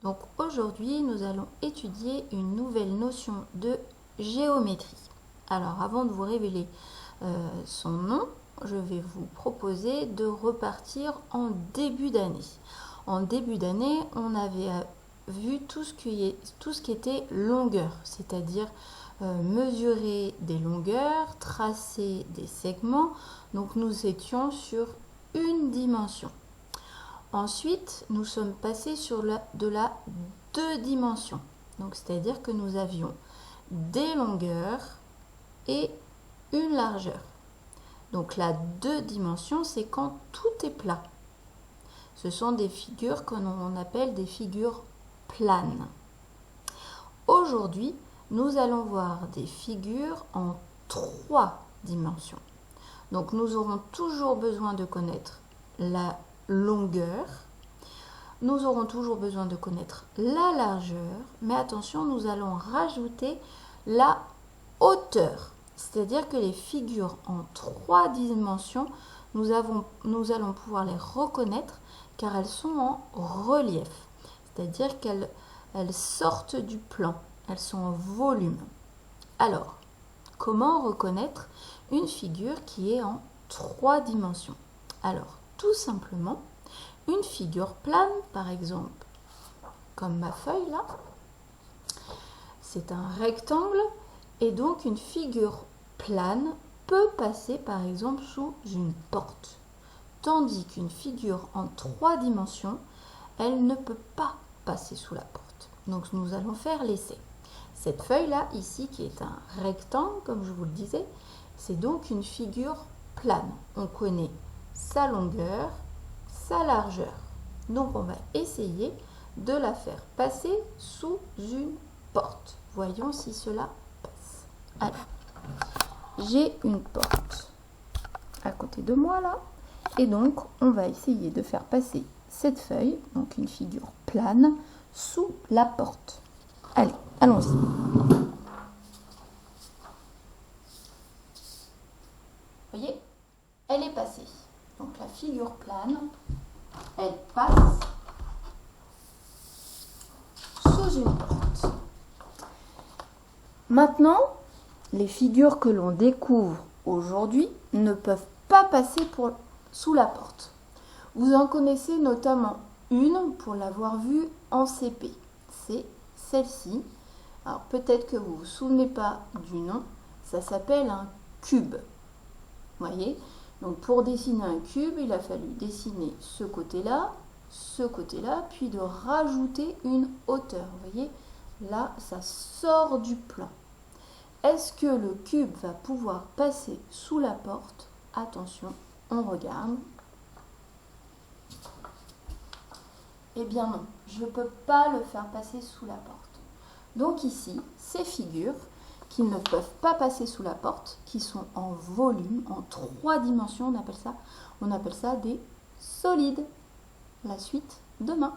Donc aujourd'hui, nous allons étudier une nouvelle notion de géométrie. Alors avant de vous révéler son nom, je vais vous proposer de repartir en début d'année. En début d'année, on avait vu tout ce qui était longueur, c'est-à-dire mesurer des longueurs, tracer des segments. Donc nous étions sur une dimension. Ensuite, nous sommes passés sur de la deux dimensions. Donc, c'est-à-dire que nous avions des longueurs et une largeur. Donc, la deux dimensions, c'est quand tout est plat. Ce sont des figures qu'on appelle des figures planes. Aujourd'hui, nous allons voir des figures en trois dimensions. Donc, nous aurons toujours besoin de connaître la longueur. Nous aurons toujours besoin de connaître la largeur, mais attention, nous allons rajouter la hauteur. C'est-à-dire que les figures en trois dimensions, nous allons pouvoir les reconnaître car elles sont en relief. C'est-à-dire qu'elles sortent du plan, elles sont en volume. Alors, comment reconnaître une figure qui est en trois dimensions? Alors, tout simplement, une figure plane, par exemple, comme ma feuille là, c'est un rectangle, et donc une figure plane peut passer, par exemple, sous une porte. Tandis qu'une figure en trois dimensions, elle ne peut pas passer sous la porte. Donc nous allons faire l'essai. Cette feuille-là, ici, qui est un rectangle, comme je vous le disais, c'est donc une figure plane. On connaît sa longueur, sa largeur. Donc on va essayer de la faire passer sous une porte. Voyons si cela passe. Allez, j'ai une porte à côté de moi là. Et donc on va essayer de faire passer cette feuille, donc une figure plane, sous la porte. Allez, allons-y. Voyez, elle est passée. Donc la figure plane, elle passe sous une porte. Maintenant, les figures que l'on découvre aujourd'hui ne peuvent pas passer sous la porte. Vous en connaissez notamment une pour l'avoir vue en CP. C'est celle-ci. Alors peut-être que vous ne vous souvenez pas du nom. Ça s'appelle un cube. Voyez ? Donc pour dessiner un cube, il a fallu dessiner ce côté-là, puis de rajouter une hauteur. Vous voyez, là, ça sort du plan. Est-ce que le cube va pouvoir passer sous la porte? Attention, on regarde. Eh bien non, je ne peux pas le faire passer sous la porte. Donc ici, ces figures qui ne peuvent pas passer sous la porte, qui sont en volume, en trois dimensions, on appelle ça des solides. La suite demain.